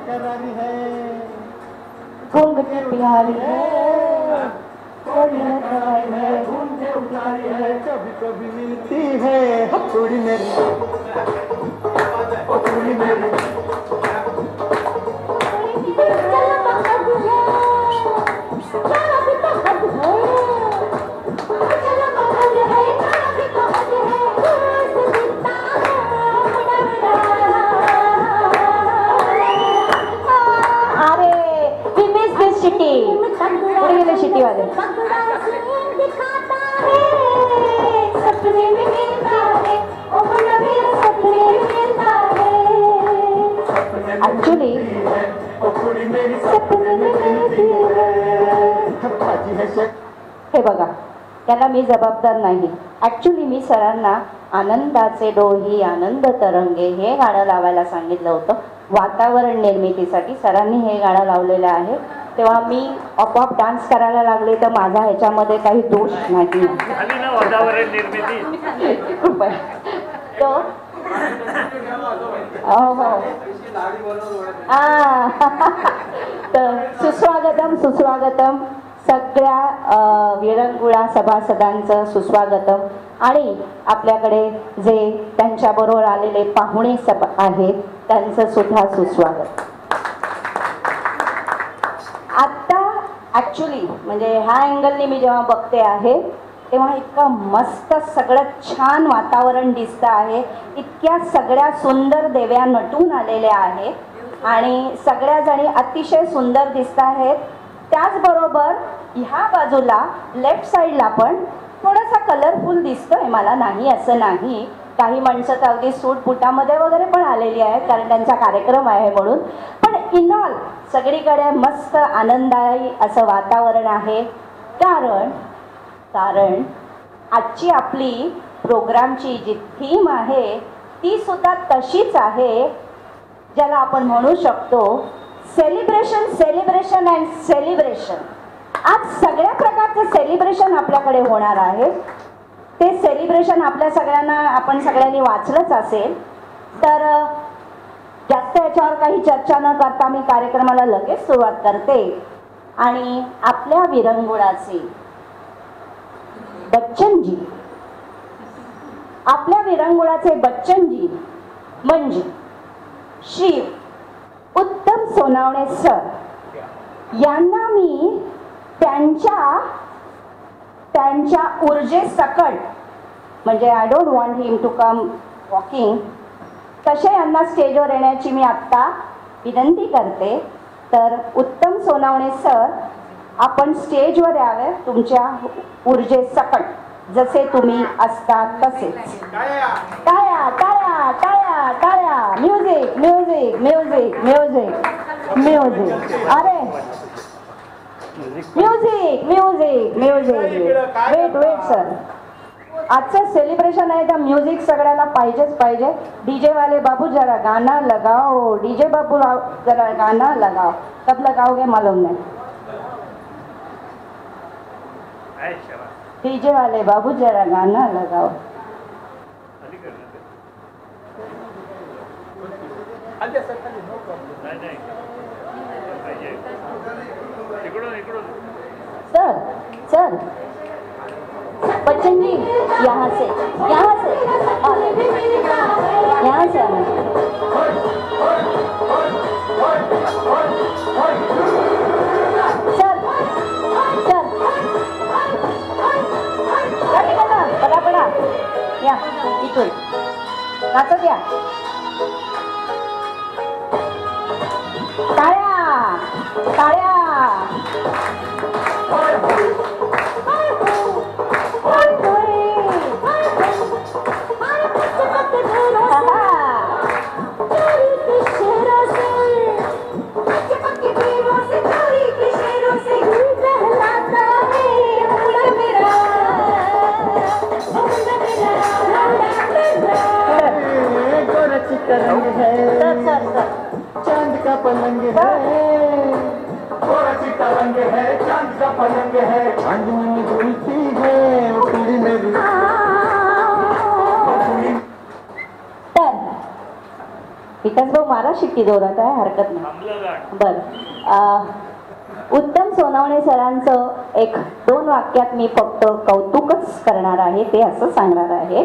करारी है, घूंघट बिहारी है, घूमते उतारी है, कभी कभी मिलती है हथौड़ी मेरी, हथौड़ी मेरी। शिटी वाले ऍक्च्युली हे बघा, त्याला मी जबाबदार नाही. ऍक्च्युली मी सरांना आनंदाचे डोही आनंद तरंगे हे गाणं लावायला सांगितलं होतं वातावरण निर्मितीसाठी. सरांनी हे गाणं लावलेलं आहे, तेव्हा मी आपोआप डान्स करायला लागले, तर माझा ह्याच्यामध्ये काही दोष नाही. वातावरण निर्मिती तो हो तर सुस्वागतम सुस्वागतम सगळ्या विरंगुळा सभासदांचं सुस्वागतम. आणि आपल्याकडे जे त्यांच्याबरोबर आलेले पाहुणे आहेत त्यांचं सुद्धा सुस्वागत. आत्ता ॲक्च्युली म्हणजे ह्या अँगलने मी जेव्हा बघते आहे तेव्हा इतकं मस्त सगळं छान वातावरण दिसतं आहे. इतक्या सगळ्या सुंदर देव्या नटून आलेल्या आहेत आणि सगळ्या जणी अतिशय सुंदर दिसत आहेत. त्याचबरोबर ह्या बाजूला लेफ्ट साईडला पण थोडासा कलरफुल दिसतोय मला, नाही असं नाही. काही माणसं तर अगदी सूट बुटामध्ये वगैरे पण आलेली आहेत कारण त्यांचा कार्यक्रम आहे म्हणून. पण इन ऑल सगळीकडे मस्त आनंददायी असं वातावरण आहे. कारण आजची आपली प्रोग्रामची जी थीम आहे ती सुद्धा तशीच आहे, ज्याला आपण म्हणू शकतो सेलिब्रेशन सेलिब्रेशन अँड सेलिब्रेशन. आज सगळ्या प्रकारचं सेलिब्रेशन आपल्याकडे होणार आहे. ते सेलिब्रेशन आपल्या सगळ्यांना आपण सगळ्यांनी वाचलंच असेल. तर जास्त याच्यावर काही चर्चा न करता मी कार्यक्रमाला लगेच सुरुवात करते. आणि आपल्या विरंगुळाचे बच्चनजी, आपल्या विरंगुळाचे बच्चनजी म्हणजे श्री उत्तम सोनावणे सर यांना मी त्यांच्या ऊर्जेसकट म्हणजे I don't want him to come walking तसे यांना स्टेजवर येण्याची मी आत्ता विनंती करते. तर उत्तम सोनावणे सर आपण स्टेजवर यावे तुमच्या ऊर्जेसकट, जसे तुम्ही असता तसेच. टाळ्या टाळ्या टाळ्या टाळ्या, music music music music music, अरे music music music. Wait sir, आजचं सेलिब्रेशन आहे तर म्युझिक सगळ्याला पाहिजेच पाहिजे. डीजे वाले बाबू जरा गाना लगाओ, डीजे बाबू जरा गाना लगाओ. कब लगाओगे मालूम नहीं. डीजे वाले बाबू जरा गाना लगाओ. सर सर बच्चन जी यहाँ से यहाँ से आना. सर सर बडा बडा या इथून नाचत या. टाळ्या टाळ्या. रंग है चांद का पलंग है, थोड़ा चिट्टा रंग है चांद का पलंग है. चांद में झूलती है वो कुड़ी मेरी. विकास भाऊ मारा शिट्टी जोरात आहे, हरकत नाही. थांबलं गाणं. बर, उत्तम सोनवणे सरांचं एक 2 वाक्यात मी फक्त कौतुकच करणार आहे. ते असं सांगणार आहे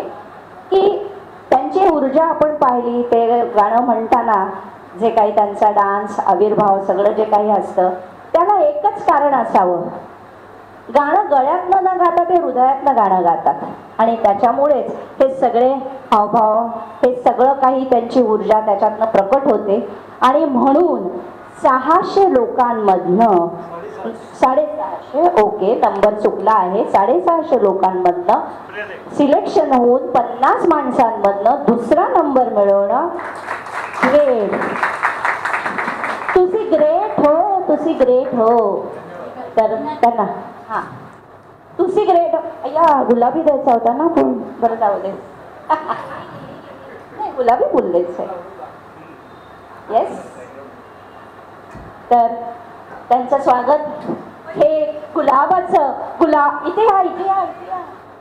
की त्यांची ऊर्जा आपण पाहिली, ते गाणं म्हणताना जे काही त्यांचा डान्स, आविर्भाव सगळं जे काही असतं त्याला एकच कारण असावं, गाणं गळ्यातनं न गाता ते हृदयातनं गाणं गातात आणि त्याच्यामुळेच हे सगळे हावभाव, हे सगळं काही त्यांची ऊर्जा त्याच्यातनं प्रकट होते. आणि म्हणून 600 लोकांमधनं 650, ओके नंबर चुकला आहे, 650 लोकांमधनं सिलेक्शन होऊन 50 माणसांमधनं दुसरा नंबर मिळवणं ग्रेट. तुझी ग्रेट हो, तुझी ग्रेट हो. तर त्यांना हां तुझी ग्रेट, या गुलाबी द्यायचा होता ना पण बरं जाऊ दे. नाही गुलाबी फुल द्यायचं आहे. येस, तर त्यांचं स्वागत हे गुलाबाचं इथे या, इथे या,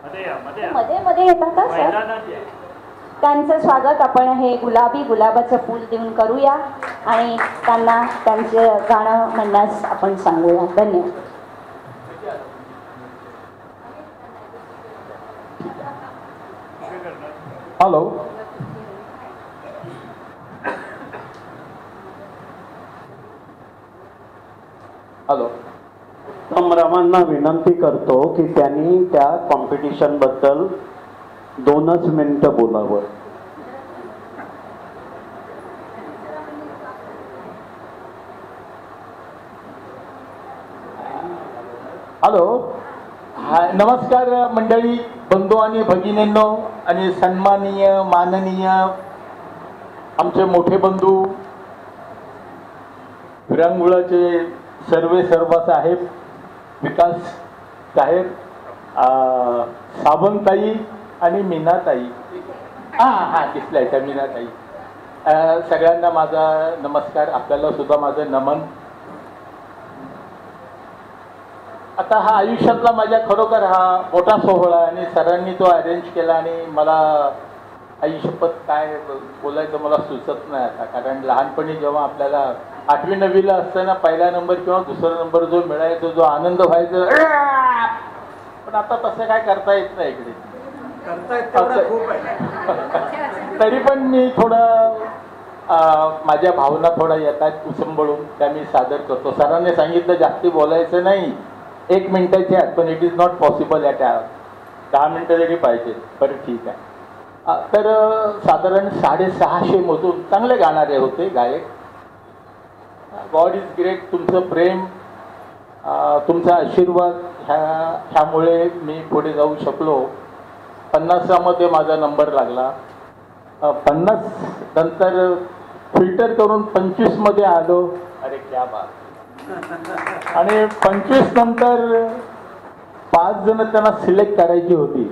इथे या. मध्ये मध्ये येतात का सर? मैदानात या. त्यांचं स्वागत आपण हे गुलाबाचं फूल देऊन करूया आणि त्यांना त्यांचं गाणं म्हणण्यास आपण सांगूया. धन्यवाद. Hello, hello. संभ्रमांना विनंती करतो की त्यांनी त्या कॉम्पिटिशन बद्दल 2च मिनिटं बोलावं. हॅलो, नमस्कार मंडळी, बंधू आणि भगिनींनो आणि सन्माननीय माननीय आमचे मोठे बंधू विरंगुळाचे सर्व साहेब, विकास साहेब, सावंतताई आणि मीनाताई, हां दिसलाय त्या मीनाताई, सगळ्यांना माझा नमस्कार, आपल्याला सुद्धा माझं नमन. आता हा आयुष्यातला माझ्या खरोखर हा मोठा सोहळा आणि सरांनी तो अरेंज केला आणि मला आयुष्यपत काय बोलायचं मला सुचत नाही आता. कारण लहानपणी जेव्हा आपल्याला 8वी 9वीला असताना पहिला नंबर किंवा दुसरा नंबर जो मिळायचा, जो आनंद व्हायचा, पण आता तसं काय करता येत नाही इकडे. तरी पण मी थोडं माझ्या भावना थोडा येतात उसंबळून त्या मी सादर करतो. सरांनी सांगितलं जास्ती बोलायचं नाही, 1 मिनिटाची आहेत, पण it is not possible at 10 मिनिटं जरी पाहिजे. बरं ठीक आहे. तर साधारण 650 मधून चांगले गाणारे होते गायक. God is great. तुमचं प्रेम, तुमचा आशीर्वाद ह्यामुळे मी पुढे जाऊ शकलो. 50मध्ये माझा नंबर लागला. 50 नंतर फिल्टर करून 25मध्ये आलो. अरे क्या बात. आणि 25 नंतर 5 जण त्यांना सिलेक्ट करायची होती.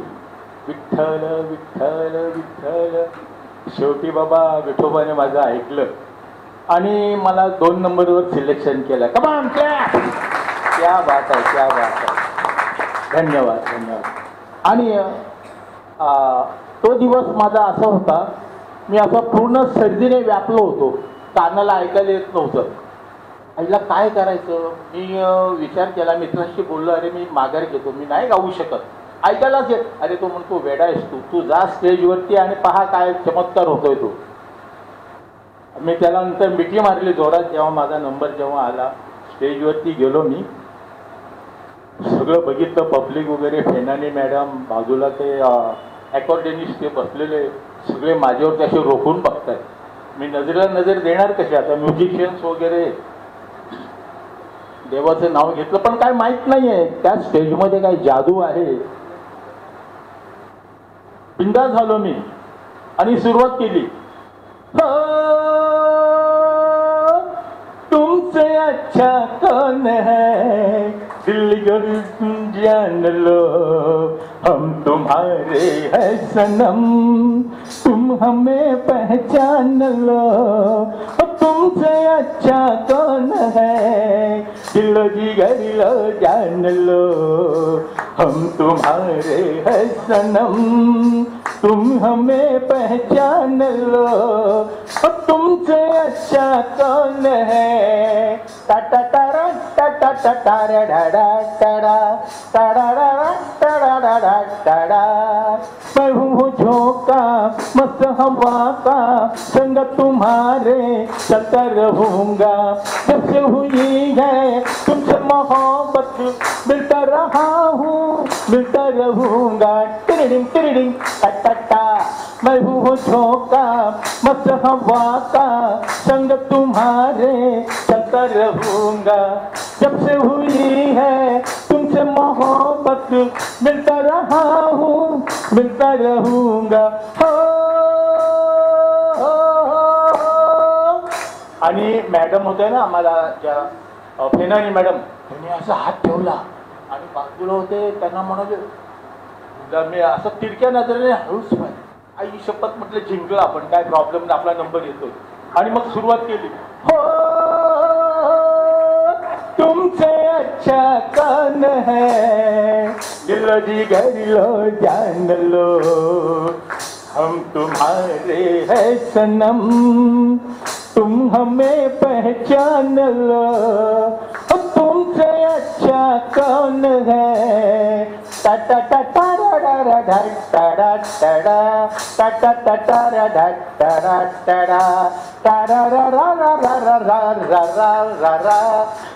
विठ्ठल विठ्ठल विठ्ठल. शेवटी बाबा विठोबाने माझं ऐकलं आणि मला 2 नंबरवर सिलेक्शन केलं. कमान क्लॅप. क्या बात आहे, क्या बात आहे. धन्यवाद धन्यवाद. आणि तो दिवस माझा असा होता, मी असा पूर्ण सर्दीने व्यापलो होतो. कानाला ऐकायला येत नव्हतं. आईला काय करायचं. मी विचार केला, मित्राशी बोललो, अरे मी माघार घेतो, मी नाही गाऊ शकत, ऐकायलाच येत. अरे तो म्हणतो वेडा आहेस तू जा स्टेजवरती आणि पहा काय चमत्कार होतोय तो. मी त्याला नंतर मिठी मारली जोरात. जेव्हा माझा नंबर जेव्हा आला, स्टेजवरती गेलो मी, सगळं बघितलं, पब्लिक वगैरे, फेनानी मॅडम बाजूला, ते अकॉर्डिनिस्ट ते बसलेले सगळे माझ्यावर त्याचे रोखून बघतायत. मी नजरेला नजर देणार कशी आता. म्युझिशियन्स वगैरे, देवाचं नाव घेतलं पण काय माहित नाहीये त्या स्टेजमध्ये काय जादू आहे. बिंदास झालो मी आणि सुरुवात केली. तुमसे अच्छा कौन है दिल जान लो, हम तुम्हारे है सनम तुम हमें पहचान लो. तुमसे अच्छा कौन है दिल जिगर लो जान लो, हम तुम्हारे है सनम तुम हमें पहचान लो. तुम तुमसे अच्छा कौन है टा टा टा रा टा टा टा टा रा डा डा टा डा टा डा डा टा डा डा डा टा डा मैं हूँ झोंका मस्त हवा का संग तुम्हारे चलता रहूंगा जब से हुई है तुमसे मोहब्बत मिलता रहा हूँ मिलता रहूंगा टिरिडिंग टिरिडिंग टा टा टा मैं हूँ झोंका मस्त हवा का संग तुम्हारे चलता रहूंगा जब से हुई है तुमसे मोहब्बत मिलता रहा हूँ मिलता रहूंगा हो, आणि मॅडम होते ना आम्हाला ज्या फेनानी मॅडम त्यांनी असा हात ठेवला आणि बाजूला होते त्यांना म्हणाले मी असं तिरक्या नजरेने हळूच पाहिजे आई शपथ म्हटलं जिंकलं आपण काय प्रॉब्लेम नाही आपला नंबर येतो आणि मग सुरुवात केली हो तुमसे अच्छा कौन है दिलो जी घर लो जान लो हम तुम्हारे है सनम तुम हमें पहचान लो तुमसे अच्छा कौन है टा टा टा टा रा रा रा टा टा टा टा टा टा टा रा रा टा टा टा रा रा रा रा रा रा रा रा रा रा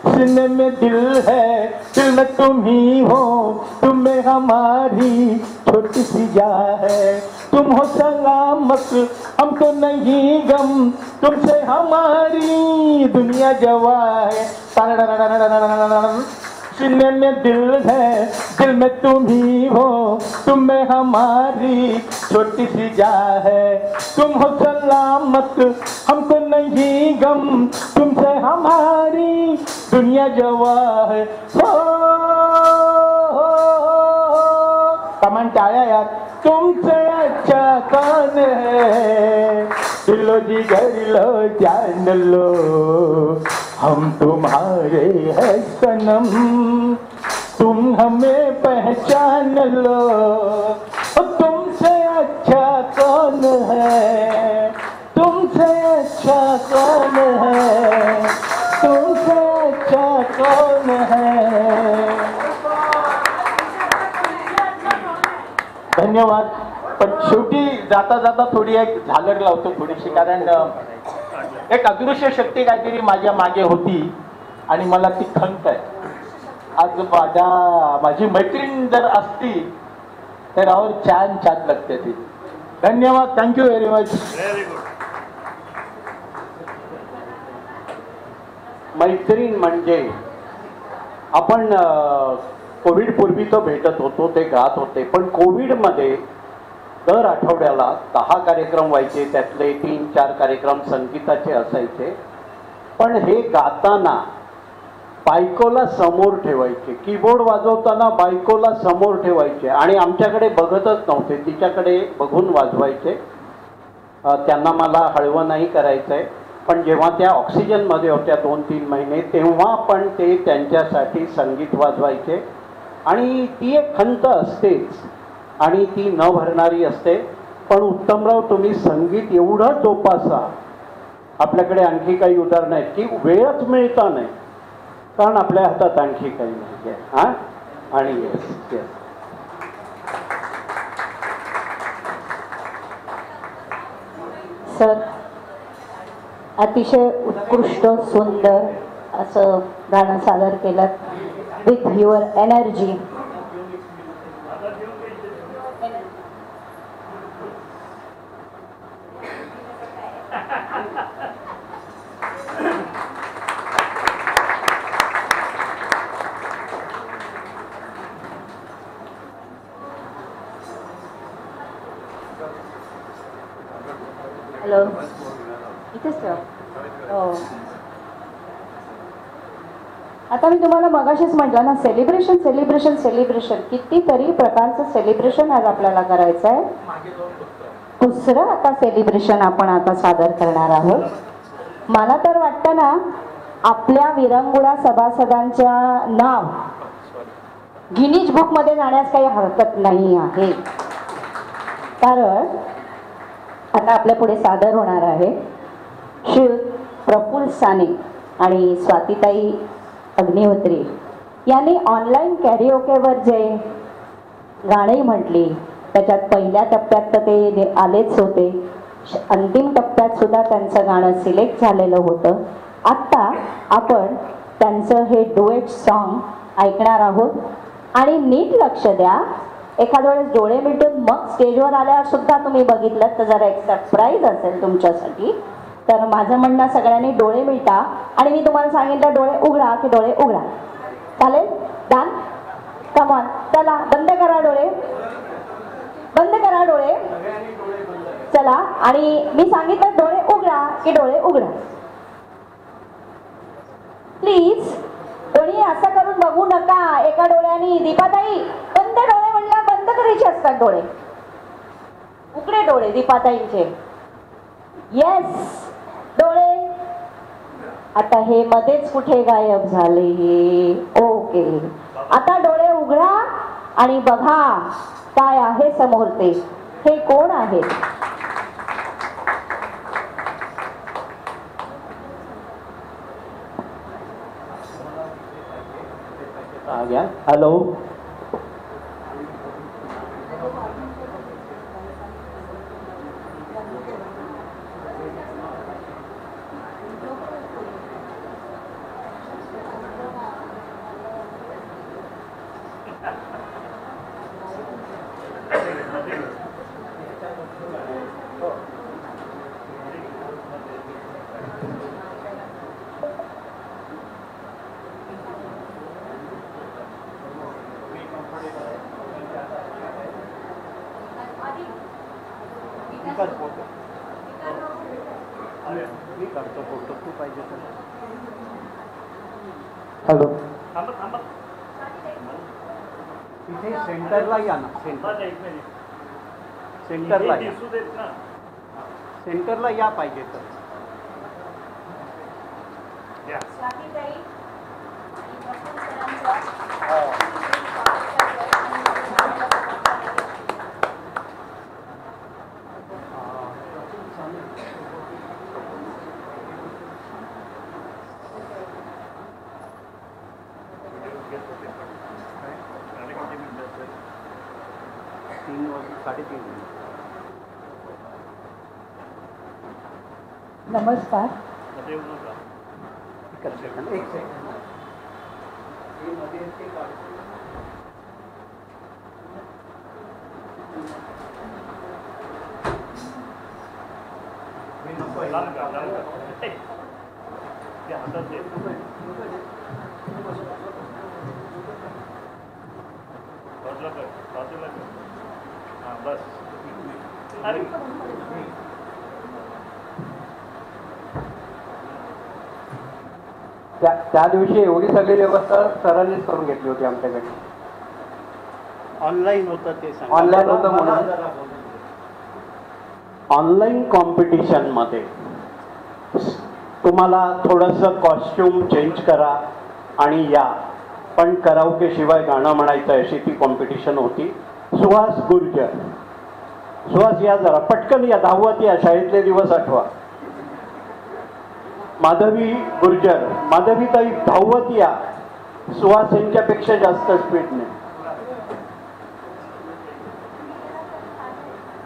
सीने में दिल है दिल में तुम ही हो तुम में हमारी छोटी सी जा है तुम हो सलामत हमको नहीं गम तुमसे हमारी दुनिया जवा है सीने में दिल है दिल में तुम ही हो तुम में हमारी छोटी सी जा है तुम हो सलामत हमको नहीं गम तुमसे हमारी दुनिया जवा है हो कमान टाळ्या यार तुमसे अच्छा कौन है दिलो जी घर लो जान लो हम तुम्हारे हैं सनम तुम हमें पहचान लो तुमसे अच्छा कौन है तुमसे अच्छा कौन है तुमसे अच्छा कौन है धन्यवाद पण शेवटी जाता जाता थोडी एक झालर लावतो थोडीशी कारण एक अदृश्य शक्ती काहीतरी माझ्या मागे होती आणि मला ती खंत आहे आज माझी मैत्रीण जर असती तर और छान छान लगते ती धन्यवाद thank you very much very good. मैत्रीण म्हणजे आपण कोविड पूर्वी तर भेटत होतो ते गात होते पण कोविडमध्ये दर आठवड्याला 10 कार्यक्रम व्हायचे त्यातले 3-4 कार्यक्रम संगीताचे असायचे पण हे गाताना बायकोला समोर ठेवायचे कीबोर्ड वाजवताना बायकोला समोर ठेवायचे आणि आमच्याकडे बघतच नव्हते तिच्याकडे बघून वाजवायचे त्यांना मला हळवं नाही करायचंय पण जेव्हा त्या ऑक्सिजनमध्ये होत्या 2-3 महिने तेव्हा पण ते त्यांच्यासाठी संगीत वाजवायचे आणि ती एक खंत असतेच आणि ती न भरणारी असते पण उत्तमराव तुम्ही संगीत एवढं जोपासा आपल्याकडे आणखी काही उदाहरणं आहेत की वेळच मिळता नाही कारण आपल्या हातात आणखी काही नाही आहे हां आणि येस येस सर अतिशय उत्कृष्ट सुंदर असं गाणं सादर केलं विथ युअर एनर्जी हॅलो इथेच ठेवा हो आता मी तुम्हाला मगाशीच म्हटलं ना सेलिब्रेशन सेलिब्रेशन सेलिब्रेशन कितीतरी प्रकारचं सेलिब्रेशन आज आपल्याला करायचं आहे दुसरं आता सेलिब्रेशन आपण आता सादर करणार आहोत मला तर वाटतं ना आपल्या विरंगुळा सभासदांच्या नाव गिनीज बुकमध्ये जाण्यास काही हरकत नाही आहे कारण आता आपल्या पुढे सादर होणार आहे श्री प्रफुल्ल साने आणि स्वातीताई अग्निहोत्री यांनी ऑनलाईन कॅरिओकेवर जे गाणी म्हटली त्याच्यात पहिल्या टप्प्यात तर ते आलेच होते, अंतिम टप्प्यात सुद्धा त्यांचं गाणं सिलेक्ट झालेलं होतं. आत्ता आपण त्यांचं हे डुएट सॉन्ग ऐकणार आहोत आणि नीट लक्ष द्या. एखाद्या वेळेस डोळे मिटून मग स्टेजवर आल्यावर सुद्धा तुम्ही बघितलं तर जरा एक सरप्राईज असेल तुमच्यासाठी. तर माझं म्हणणं सगळ्यांनी डोळे मिटा आणि मी तुम्हाला सांगितलं डोळे उघडा की डोळे उघडा. चालेल? डन? कमॉन, चला बंद करा डोळे, बंद करा डोळे. चला, आणि मी सांगितलं डोळे उघडा की डोळे उघडा. प्लीज कोणी असं करून बघू नका एका डोळ्यानी. दीपाताई बंद डोळे म्हणला बंद करायचे असतात डोळे. उघडे डोळे दीपाताईंचे. येस, डोळे. आता हे मध्येच कुठे गायब झाले? ओके, आता डोळे उघडा आणि बघा काय आहे समोर ते. हे कोण आहेत? हॅलो, हॅलो, थांबा थांबा. तिथे सेंटरला या ना. बस एक मिनिट. सेंटरला हे या, दिसू देत ना. सेंटरला या पाहिजे तर. या. नमस्कार. मध्ये येऊ नका. एक सेकंड, एक सेकंड. लांब का, लांब का. हे. ते हातात दे. बाजूला कर, बाजूला कर. हां, बस. अरे त्या दिवशी एवढी सगळी व्यवस्था सरांनीच करून घेतली होती आमच्याकडे. ऑनलाईन होतं ते सांग. ऑनलाईन होतं म्हणून. ऑनलाईन कॉम्पिटिशन मध्ये तुम्हाला थोडंसं कॉस्ट्युम चेंज करा आणि या, पण कराओके शिवाय गाणं म्हणायचं अशी ती कॉम्पिटिशन होती. सुहास गुर्जर, सुहास या जरा पटकन या, धावत या, शाळेतले दिवस आठवा. माधवी गुर्जर, माधवीताई धावत या, सुहास यांच्यापेक्षा जास्त स्पीडने.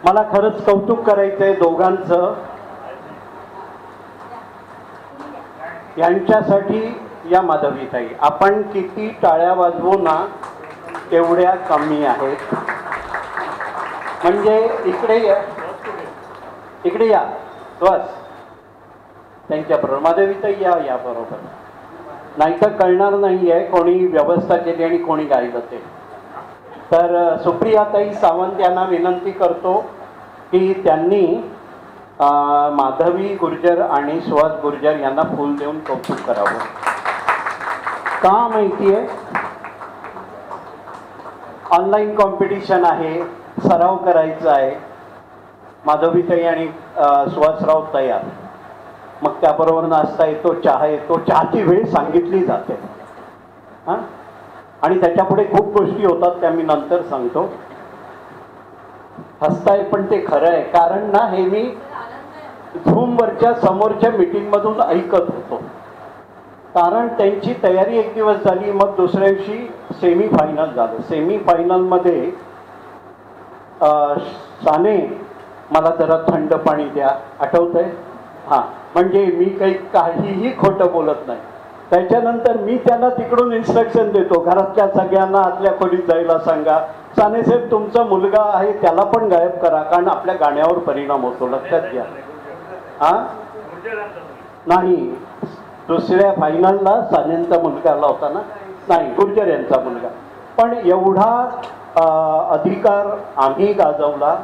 मला खरंच कौतुक करायचंय दोघांचं. यांच्यासाठी या माधवीताई, आपण किती टाळ्या वाजवू ना तेवढ्या कमी आहेत. म्हणजे इकडे या, इकडे या, बस त्यांच्याबरोबर. माधवीताई या, या बरोबर. नाही तर कळणार नाहीये कोणी व्यवस्था केली आणि कोणी गायलं ते. तर सुप्रियाताई सावंत यांना विनंती करतो की त्यांनी माधवी गुर्जर आणि सुहास गुर्जर यांना फूल देऊन कौतुक करावं. का माहितीये, ऑनलाईन कॉम्पिटिशन आहे, सराव करायचा आहे. माधवीताई आणि सुहासराव तयार, मग त्याबरोबर नाश्ता येतो, चहा येतो, चहाची वेळ सांगितली जाते. हां, आणि त्याच्यापुढे खूप गोष्टी होतात त्या मी नंतर सांगतो. हसताय पण ते खरं आहे, कारण ना हे मी झूमवरच्या समोरच्या मीटिंगमधून ऐकत होतो. कारण त्यांची तयारी एक दिवस झाली, मग दुसऱ्या दिवशी सेमीफायनल झालं. सेमीफायनलमध्ये साने मला जरा थंड पाणी द्या, आठवतंय? हां, म्हणजे मी काहीही खोटं बोलत नाही. त्याच्यानंतर मी त्यांना तिकडून इन्स्ट्रक्शन देतो, घरातल्या सगळ्यांना आतल्या खोलीत जायला सांगा. सानेसाहेब तुमचा मुलगा आहे त्याला पण गायब करा, कारण आपल्या गाण्यावर परिणाम होतो, लक्षात घ्या. हां, नाही, दुसऱ्या फायनलला सानेंचा मुलगा आला होता ना, नाही गुर्जर यांचा मुलगा. पण एवढा अधिकार आम्ही गाजवला,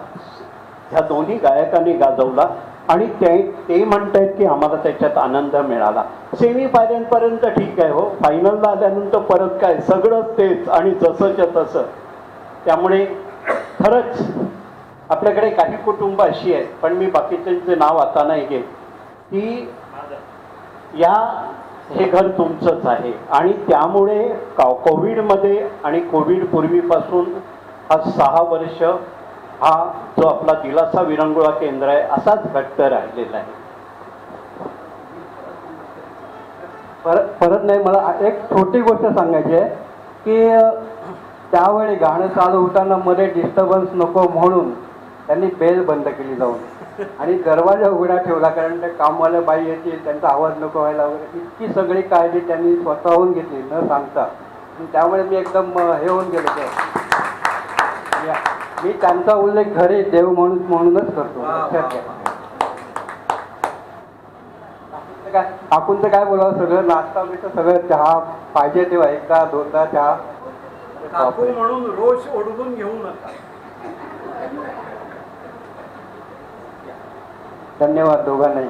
ह्या दोन्ही गायकांनी गाजवला आणि ते म्हणतायत की आम्हाला त्याच्यात आनंद मिळाला. सेमीफायनलपर्यंत ठीक आहे हो, फायनलला आल्यानंतर परत काय सगळंच तेच आणि जसंच्या तसं. त्यामुळे खरंच आपल्याकडे काही कुटुंब अशी आहेत, पण मी बाकीच्यांचे नाव आता नाही घेत, की हे घर तुमचंच आहे. आणि त्यामुळे कोविडमध्ये आणि कोविड पूर्वीपासून हा 6 वर्ष हा जो आपला दिलासा विरंगुळा केंद्र आहे असाच घट्ट राहिलेला आहे. परत नाही, मला एक छोटी गोष्ट सांगायची आहे की त्यावेळी गाणं चालू होताना मध्ये डिस्टर्बन्स नको म्हणून त्यांनी बेल बंद केली जाऊन आणि दरवाजा उघडा ठेवला, कारण त्या कामवाल्या बाई येतील, त्यांचा आवाज नको व्हायला वगैरे. इतकी सगळी काळजी त्यांनी स्वतःहून घेतली न सांगता. त्यामुळे मी एकदम हे होऊन गेलो की मी त्यांचा उल्लेख घरी देव म्हणूनच करतो. काय आपण तर काय बोलावं, सगळं नाश्ता बिष्टा सगळं, चहा पाहिजे तेव्हा एकदा दोनदा चहा म्हणून रोज ओढून घेऊ नका. धन्यवाद दोघांनाही.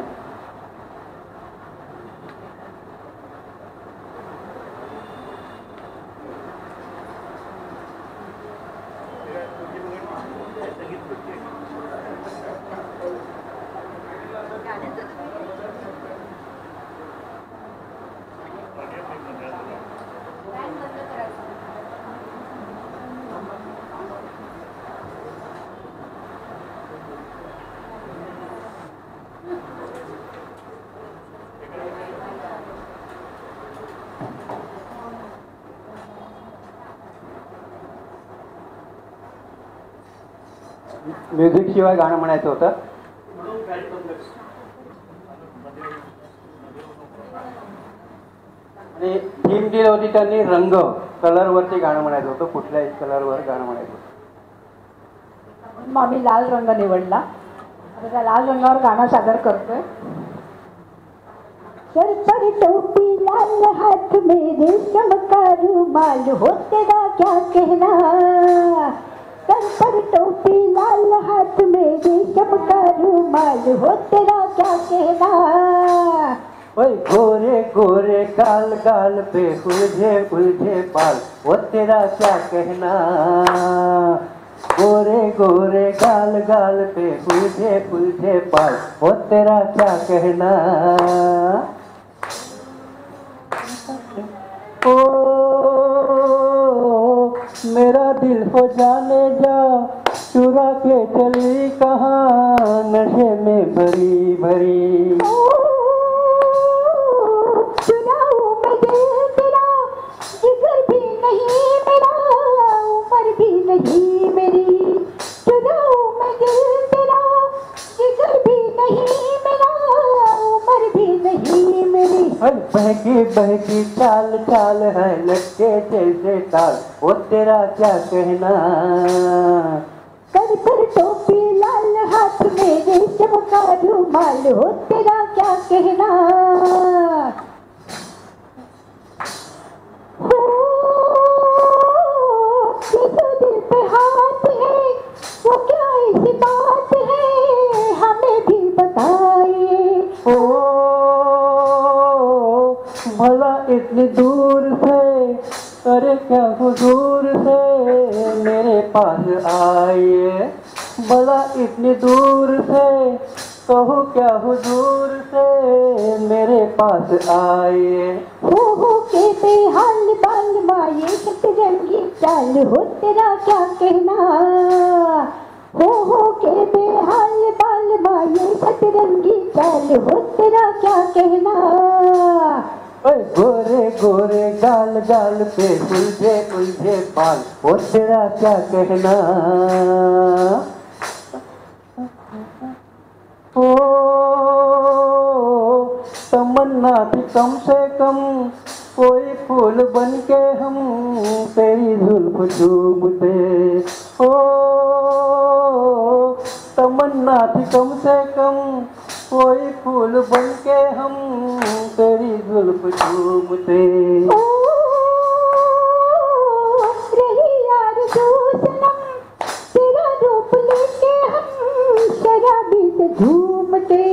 म्युझिक शिवाय गाणं म्हणायचं होतं. आणि थीम दिली होती त्यांनी रंग, कलरवरती गाणं म्हणायचं होतं, कुठल्याही कलरवर गाणं म्हणायचं होतं. मग आम्ही लाल रंग निवडला. आता त्या लाल रंगावर गाणं सादर करतोय. सर पर टोपी लाल हाथ में रेशम का रुमाल हो तेरा क्या कहना. सर पर टोपी लाल हाथ में रेशम का रुमाल हो तेरा क्या कहना. ओए गोरे गोरे गाल गाल पे उलझे उलझे बाल वो तेरा क्या कहना. गोरे गोरे गाल गाल पे उलझे उलझे बाल वो तेरा क्या कहना. ओ मेरा दिल हो जाने जा, चुरा के चली कहाँ नशे में भरी भरी. चुराऊं मैं दिल तेरा, जिगर भी नहीं मेरा, उम्र भी नहीं मेरी. चुराऊं मैं दिल तेरा, जिगर भी नहीं मेरा, उम्र भी नहीं मेरी. बहकी बहकी चाल चाल है लटके जैसे ताल वो तेरा क्या कहना. सर पर टोपी लाल हाथ में रेशम का रुमाल हो तेरा क्या कहना. हो ये तो दिल पे हाथ है, वो क्या ऐसी बात है हमें भी बताइए. ओ भला इतनी दूर से, अरे क्या हुजूर से मेरे पास आइए. भला इतनी दूर से कहो क्या हुजूर से मेरे पास आइए. हो के बेहाल बाल माये सतरंगी चाल हो तेरा क्या कहना. हो के बेहाल बाल माये सतरंगी चाल हो तेरा क्या कहना। ओए गोरे गोरे गाल गाल पे उलझे उलझे बाल वो तेरा क्या कहना। ओ तमन्ना थी कम से कम कोई फूल बन के हम तेरी जुल्फ चूमते। ओ तमन्ना थी कम से कम कोई फूल बन के हम तेरी जुल्फ चूमते। ओ रही यार जो सनम तेरा रूप लेके हम शराबी से झूमते।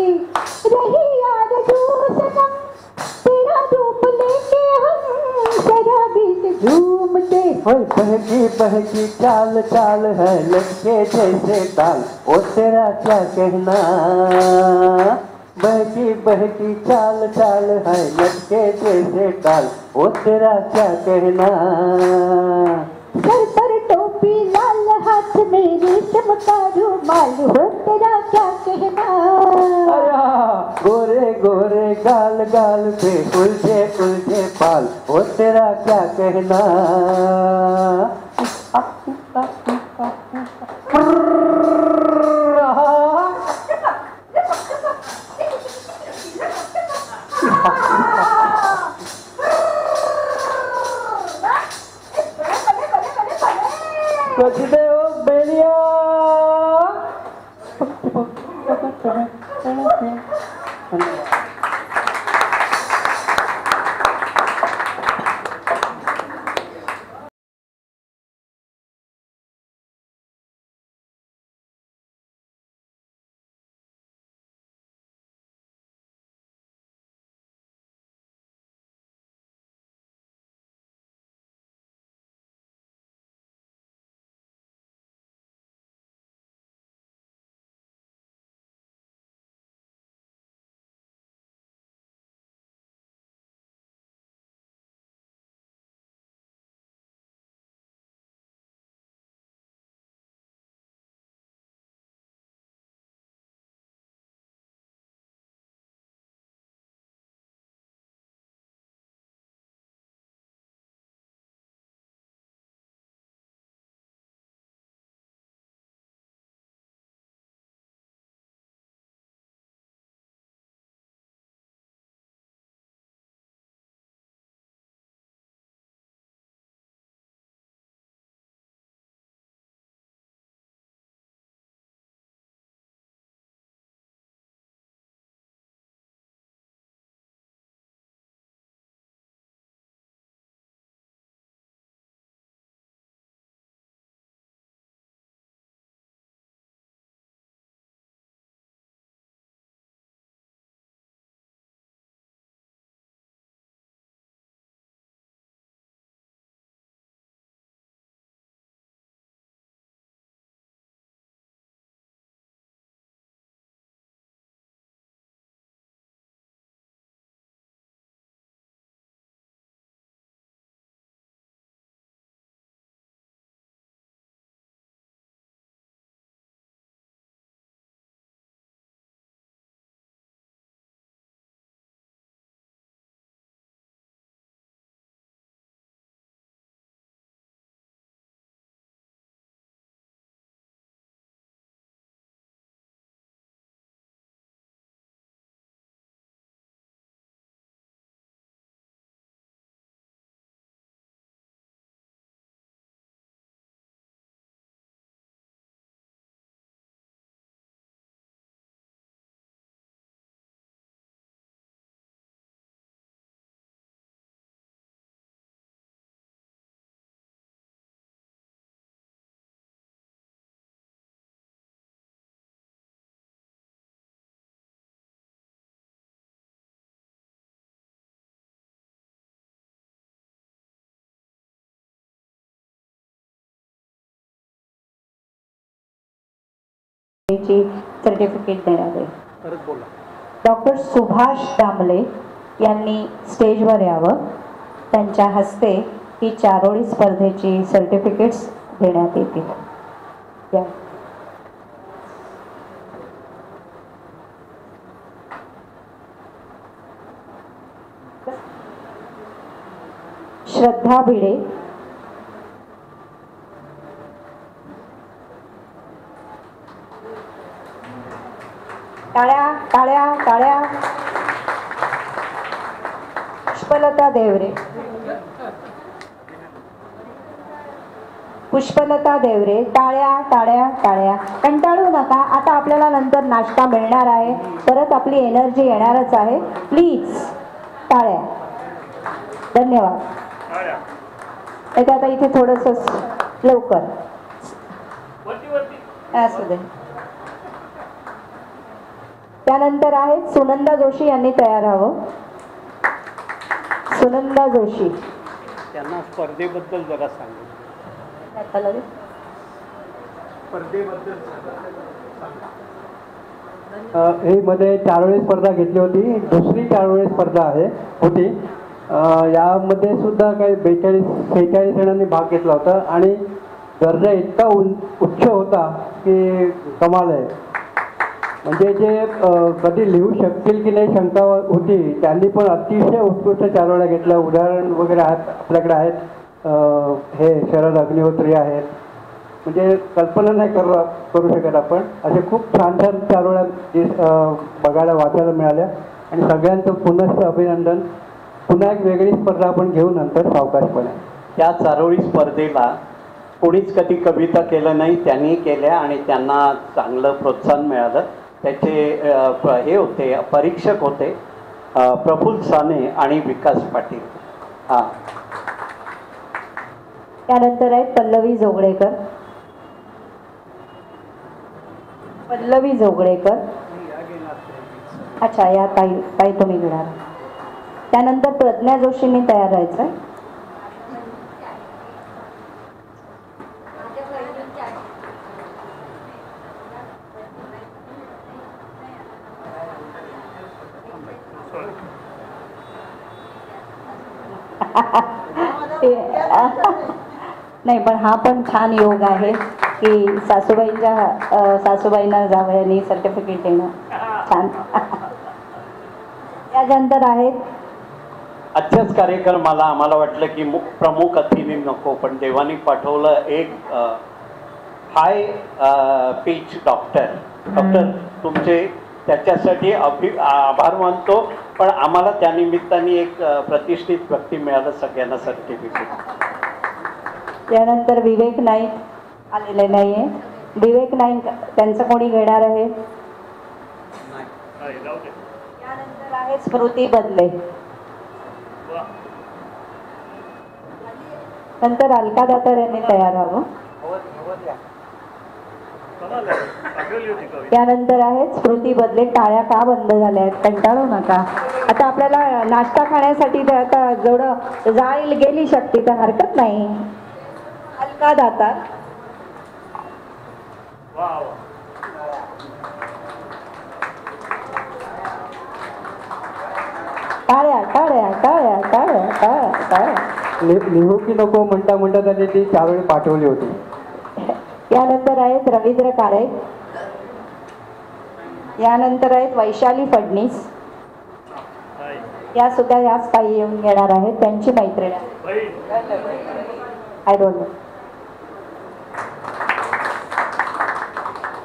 रही यार जो सनम तेरा रूप लेके हम शराबी से झूमते। ओए बहकी चाल चाल है लटके जैसे ताल ओ तेरा क्या कहना। बहकी चाल चाल है लटके जैसे ताल ओ तेरा क्या कहना। सर पर टोपी लाल हाथ में रेशम का रुमाल हो तेरा क्या कहना। अरे गोरे गोरे गाल गाल पे उलझे उलझे बाल ओ तेरा क्या कहना। सोचते हो बेलिया। सर्टिफिकेट देण्यात येईल. डॉक्टर सुभाष दामले यांनी स्टेजवर यावं. त्यांच्या हस्ते ही चारोळी स्पर्धेची सर्टिफिकेट्स देण्यात येतील. श्रद्धा भिडे, टाळ्या टाळ्या टाळ्या. पुष्पलता देवरे, पुष्पलता देवरे, टाळ्या टाळ्या टाळ्या. कंटाळू नका, आता आपल्याला नंतर नाश्ता मिळणार आहे, परत आपली एनर्जी येणारच आहे. प्लीज टाळ्या. धन्यवाद. टाळ्या. एक आता इथे थोडस लवकर वरती वरती. असू दे. त्यानंतर आहेत सुनंदा जोशी, यांनी तयार हवं. सुनंदा जोशी. त्यांना स्पर्धेबद्दल जरा सांगितलं. हे मध्ये 4 वेळेस स्पर्धा घेतली होती, दुसरी 4 वेळेस स्पर्धा होती. यामध्ये सुद्धा काही 42-46 जणांनी भाग घेतला होता आणि दर्जा इतका उच्च होता की कमाल आहे. म्हणजे जे कधी लिहू शकतील की नाही शंका होती, त्यांनी पण अतिशय उत्कृष्ट 4 वेळा घेतल्या. उदाहरण वगैरे आहेत आपल्याकडे आहेत. हे शरद अग्निहोत्री आहेत. म्हणजे कल्पना नाही करू शकत आपण. असे खूप छान छान 4 वेळा बघायला वाचायला मिळाल्या आणि सगळ्यांचं पुनश्च अभिनंदन. पुन्हा एक वेगळी स्पर्धा आपण घेऊ नंतर सावकाशपणे. या चारोळी स्पर्धेला कोणीच कधी कविता केलं नाही, त्यांनी केल्या आणि त्यांना चांगलं प्रोत्साहन मिळालं. त्याचे हे होते, परीक्षक होते प्रफुल्ल साने आणि विकास पाटील. हां. त्यानंतर आहे पल्लवी जोगळेकर. पल्लवी जोगळेकर. अच्छा, या ताई तुम्ही घेणार. त्यानंतर प्रज्ञा जोशींनी तयार राहायचं. नाही, पण हा पण छान योग आहे की सासूबाईंना जावयानी सर्टिफिकेट देणं छान. त्यानंतर आहेत आजच्याच कार्यक्रमाला आम्हाला वाटलं की प्रमुख अतिथी नको, पण देवानी पाठवलं एक हाय पिच डॉक्टर तुमचे, त्याच्यासाठी आभार मानतो. पण आम्हाला त्यानिमित्ताने एक प्रतिष्ठित व्यक्ती मिळालं, सगळ्यांना सर्टिफिकेट. त्यानंतर विवेक नाईक आलेले नाहीये. विवेक नाईक त्यांचं कोणी घेणार आहे? त्यानंतर आहे स्मृती बदले. नंतर अलका दातार यांनी तयार हवं. त्यानंतर आहेत स्मृती बदले. टाळ्या का बंद झाल्या आहेत? कंटाळू नका. आता आपल्याला नाश्ता खाण्यासाठी आता जेवढं जाईल गेली शक्ती तर हरकत नाही. अलका दातार. टाळ्या टाळ्या टाळ्या टाळ्या टाळ्या टाळ्या. लिहू की नको म्हणता म्हणता त्यांनी ती 4 वेळी पाठवली होती. यानंतर आहेत रवींद्र काळे. यानंतर आहेत वैशाली फडणीस. या सुद्धा याच काही येऊन घेणार आहेत. त्यांची मैत्रीण आय डोंट नो.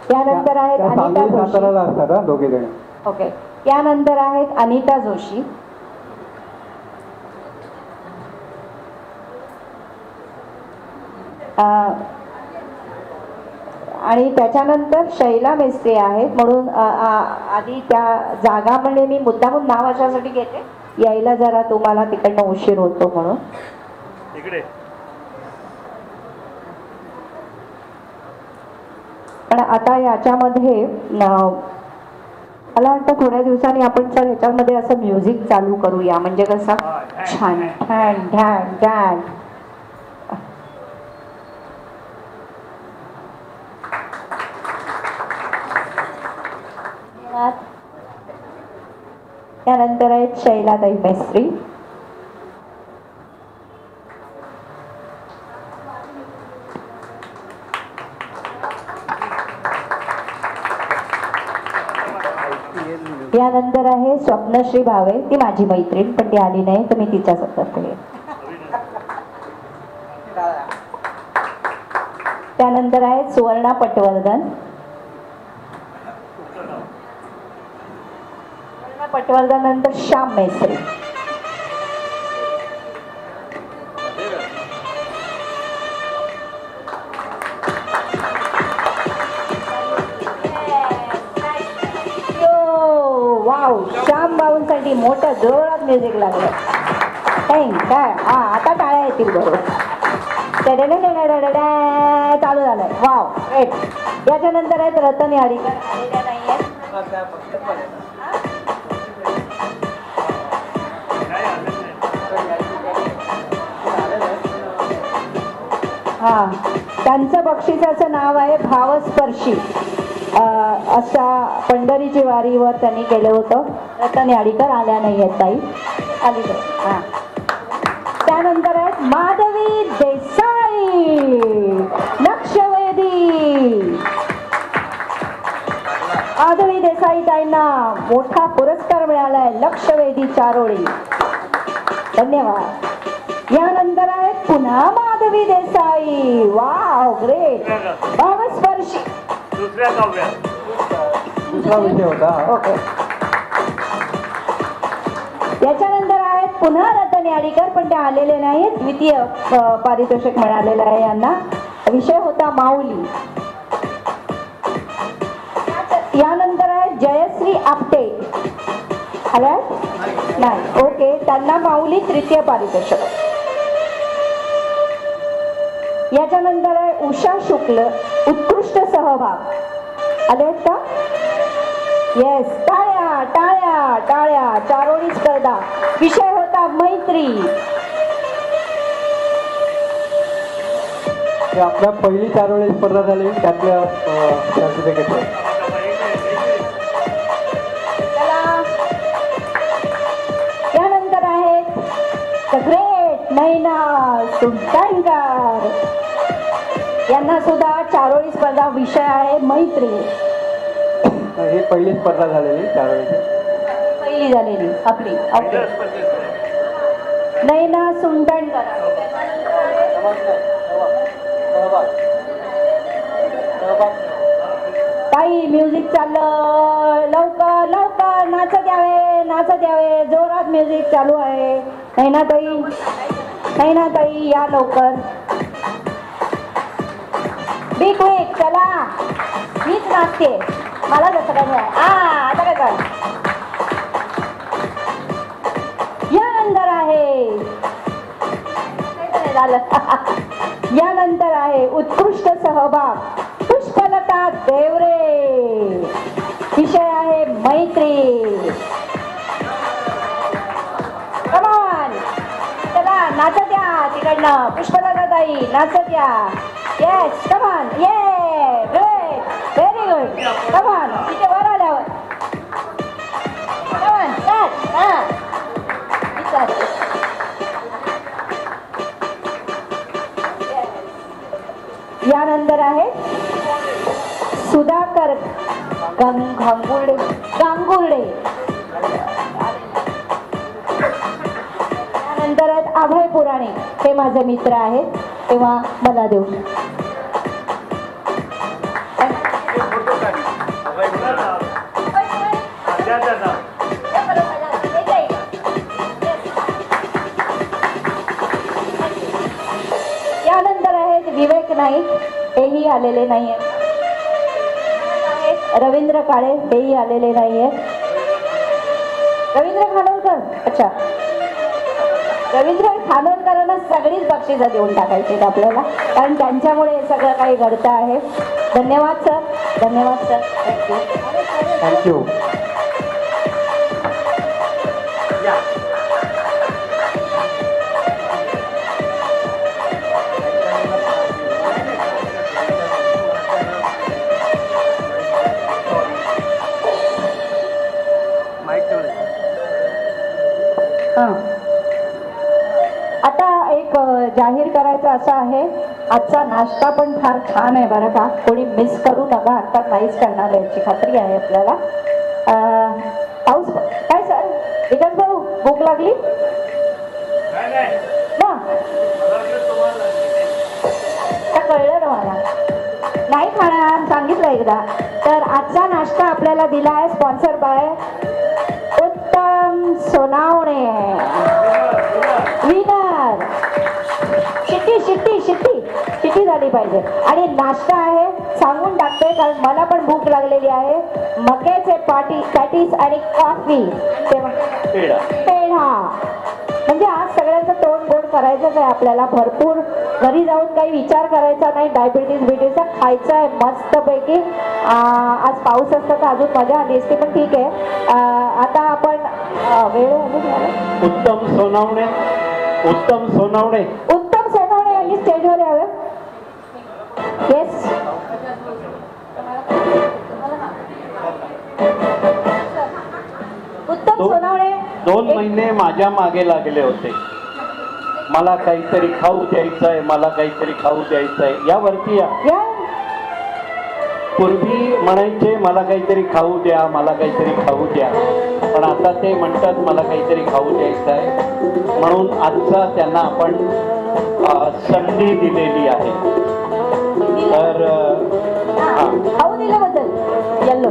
त्यानंतर आहेत अनिता जोशी. दोघे जण. ओके. त्यानंतर आहेत अनिता जोशी. आणि त्याच्यानंतर शैला मेस्त्री आहेत. म्हणून आधी त्या जागा म्हणजे मी मुद्दामून नाव अशासाठी घेते, यायला जरा तुम्हाला तिकडनं उशीर होतो म्हणून. पण आता याच्यामध्ये मला वाटतं थोड्या दिवसांनी आपण सर ह्याच्यामध्ये असं म्युझिक चालू करूया, म्हणजे कसं छान ढॅन ढॅन ढॅन. त्यानंतर आहेत शैलाताई मेस्त्री. यानंतर त्यानंतर आहे स्वप्नश्री भावे, ती माझी मैत्रीण पण ती आली नाही तर मी तिच्यासोबत आहे. त्यानंतर आहे सुवर्णा पटवर्धन. सुवर्णा पटवर्धन नंतर श्याम मेस्त्री. वाव, श्याम भाऊंसाठी मोठं जोरात म्युझिक लागलं. काय हा आता टाळ्या येतील बरोबर. चालू झालंय. Wow great. याच्यानंतर आहेत रतन याडीकर, आलेल्या नाहीये. हा, त्यांचं बक्षिसाचं नाव आहे भावस्पर्शी. अशा पंढरीची वारीवर त्यांनी केलं होतं. रतन याडीकर आल्या नाही आहेत ताई, आली हा. त्यानंतर आहेत माधवी देसाई, लक्षवेधी. माधवी देसाई ताईंना मोठा पुरस्कार मिळालाय, लक्षवेधी चारोळी. धन्यवाद. यानंतर आहेत पुन्हा माधवी देसाई. Wow great. भावस्पर्शी दुसऱ्या काव्यात दुसरा विषय होता. ओके. याच्यानंतर आहेत पुन्हा रतन याडीकर पण ते आलेले नाहीत. द्वितीय पारितोषिक मिळालेलं आहे यांना. विषय होता माऊली. यानंतर आहे जयश्री आपटे. आल्या नाही. ओके, त्यांना माऊली तृतीय पारितोषिक. याच्यानंतर आहे उषा शुक्ल, उत्कृष्ट सहभाग. आले आहेत का? येस. टाळ्या टाळ्या टाळ्या. चारोळी स्पर्धा. विषय होता मैत्री. आपल्या पहिली चारोळी स्पर्धा झाली त्यातल्या सर्टिफिकेट. चला, यानंतर आहेत द ग्रेट नैना सुलतानकर. यांना सुद्धा चारोळी स्पर्धा. विषय आहे मैत्री. ही पहिली स्पर्धा झालेली चारोळीची, पहिली झालेली आपली. ओके. नैना सुलतानकर. ताई म्युझिक चाललं. लवकर लवकर नाचत यावे, नाचत यावे. जोरात म्युझिक चालू आहे. नैना ताई, नैना ताई या लवकर. Be quick. चला, मीच नाचते, मला कसं काय नाही. आता काय कर. यानंतर आहे झालं. यानंतर आहे उत्कृष्ट सहभाग, पुष्पलता देवरे. विषय आहे मैत्री. कमान, चला नाचत या तिकडनं. पुष्पलता ताई नाचत या. येस, कमान. ये ग्रेट, व्हेरी गुड. कमान, तिथे वर आल्यावर कमान. यानंतर आहे सुधाकर गांगुर्डे. त्यानंतर आहेत अभय पुराणे. हे माझे मित्र आहेत, तेव्हा मला देऊ. यानंतर आहेत विवेक नाईक, हेही आलेले नाही आहेत. रवींद्र काळे, हेही आलेले नाही आहेत. रवींद्र खानोलकर. अच्छा, रवींद्र खानोलकरांना सगळीच बक्षिसं देऊन टाकायची आपल्याला, कारण त्यांच्यामुळे हे सगळं काही घडतं आहे. धन्यवाद सर, धन्यवाद सर. Thank you thank you. आता एक जाहीर करायचं असं आहे, आजचा नाश्ता पण फार छान आहे बरं का. कोणी मिस करू नका. आता नाहीच करणार याची खात्री आहे आपल्याला. पाऊस विकास भाऊ भूक लागली नाही नाही ना? मला वाटलं तुम्हाला लागली. आता कळलं ना मला. नाही खाणार सांगितलं एकदा. तर आजचा नाश्ता आपल्याला दिला आहे स्पॉन्सर बाय उत्तम सोनावणे. विनर शिट्टी शिट्टी शिट्टी शिट्टी झाली पाहिजे. आणि नाश्ता आहे सांगून टाकते कारण मला पण भूक लागलेली आहे. मक्याचे पॅटीस आणि कॉफी पेढा. म्हणजे आज सगळ्यांचं तोंड गोड करायचंच आहे आपल्याला. भरपूर घरी जाऊन काही विचार करायचा नाही. डायबिटीज बिटीजचा खायचं आहे मस्तपैकी. आज पाऊस असता तर अजून मजा आली असती पण ठीक आहे. आता आपण वेळ आली. उत्तम सोनावणे उत्तम सोनावणे उत्तम सोनावणे यांनी स्टेजवर यावे. येस उत्तम सोनावणे 2 महिने माझ्या मागे लागले होते. मला काहीतरी खाऊ द्यायचं आहे, मला काहीतरी खाऊ द्यायचं आहे. यावरती या. या पूर्वी म्हणायचे मला काहीतरी खाऊ द्या, मला काहीतरी खाऊ द्या. पण आता ते म्हणतात मला काहीतरी खाऊ द्यायचं आहे. म्हणून आजचा त्यांना आपण संधी दिलेली आहे. तर खाऊ दिल्याबद्दल येल्लो.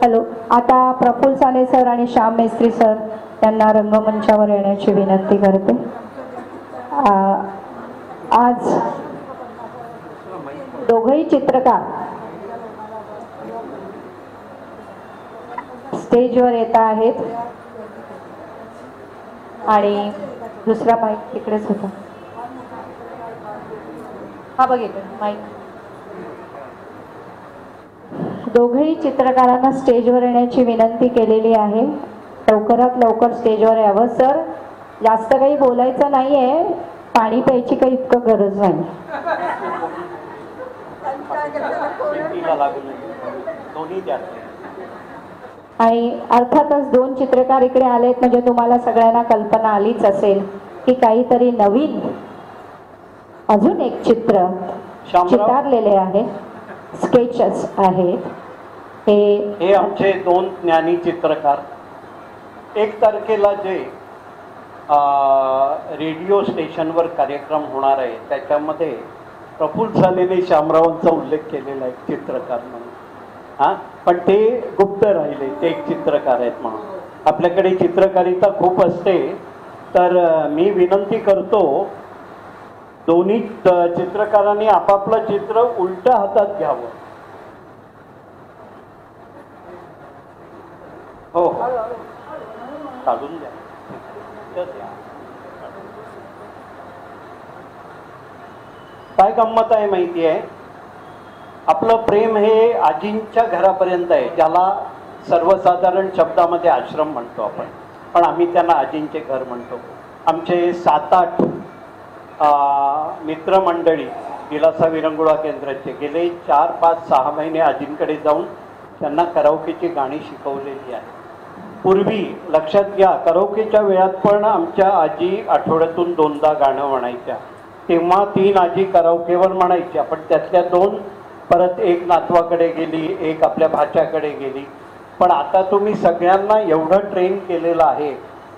हॅलो. आता प्रफुल्ल साने सर आणि श्याम मेस्त्री सर यांना रंगमंचावर येण्याची विनंती करते. आज दोघंही चित्रकार स्टेजवर येत आहेत आणि दुसरा माईक तिकडेच होता. हा बघितलं माईक. दोघेही चित्रकारांना स्टेजवर येण्याची विनंती केलेली आहे. लवकरात लवकर स्टेजवर यावं. सर जास्त काही बोलायचं नाहीये. पाणी प्यायची काही इतकं गरज नाही. आणि अर्थातच 2 चित्रकार इकडे आलेत म्हणजे तुम्हाला सगळ्यांना कल्पना आलीच असेल की काहीतरी नवीन अजून एक चित्र चितारलेले आहे. स्केचेस आहेत. हे आमचे 2 ज्ञानी चित्रकार. 1 तारखेला जे रेडिओ स्टेशनवर कार्यक्रम होणार आहे त्याच्यामध्ये प्रफुल्ल सानेने शामरावांचा उल्लेख केलेला आहे चित्रकार म्हणून. पण ते गुप्त राहिले. ते एक चित्रकार आहेत म्हणून. आपल्याकडे चित्रकारिता खूप असते. तर मी विनंती करतो दोन्ही चित्रकारांनी आपापलं चित्र उलट्या हातात घ्यावं. हो काढून द्या. काय गंमत आहे माहिती आहे. आपलं प्रेम हे आजींच्या घरापर्यंत आहे, ज्याला सर्वसाधारण शब्दामध्ये आश्रम म्हणतो आपण, पण आम्ही त्यांना आजींचे घर म्हणतो. आमचे 7-8 मित्रमंडळी दिलासा विरंगुळा केंद्राचे गेले 4-5-6 महिने आजींकडे जाऊन त्यांना कराओकेची गाणी शिकवलेली आहे. पूर्वी लक्षात घ्या, कराओकेच्या वेळात पण आमच्या आजी आठवड्यातून 2दा गाणं म्हणायच्या. तेव्हा 3 आजी कराओकेवर म्हणायच्या, पण त्यातल्या 2 परत एक नातवाकडे गेली, एक आपल्या भाच्याकडे गेली. पण आता तुम्ही सगळ्यांना एवढं ट्रेन केलेलं आहे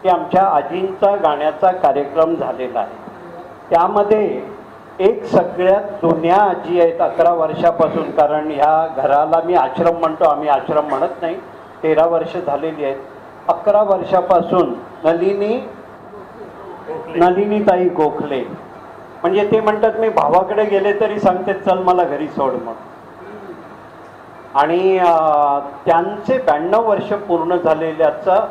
की आमच्या आजींचा गाण्याचा कार्यक्रम झालेला आहे. त्यामध्ये एक सगळ्यात जुन्या आजी आहेत 11 वर्षापासून, कारण ह्या घराला मी आश्रम म्हणतो, आम्ही आश्रम म्हणत नाही, 13 वर्ष झालेली आहेत. 11 वर्षापासून नलिनीताई गोखले, म्हणजे ते म्हणतात मी भावाकडे गेले तरी सांगते चल मला घरी सोड म्हणून. आणि त्यांचे 92 वर्ष पूर्ण झालेल्याचं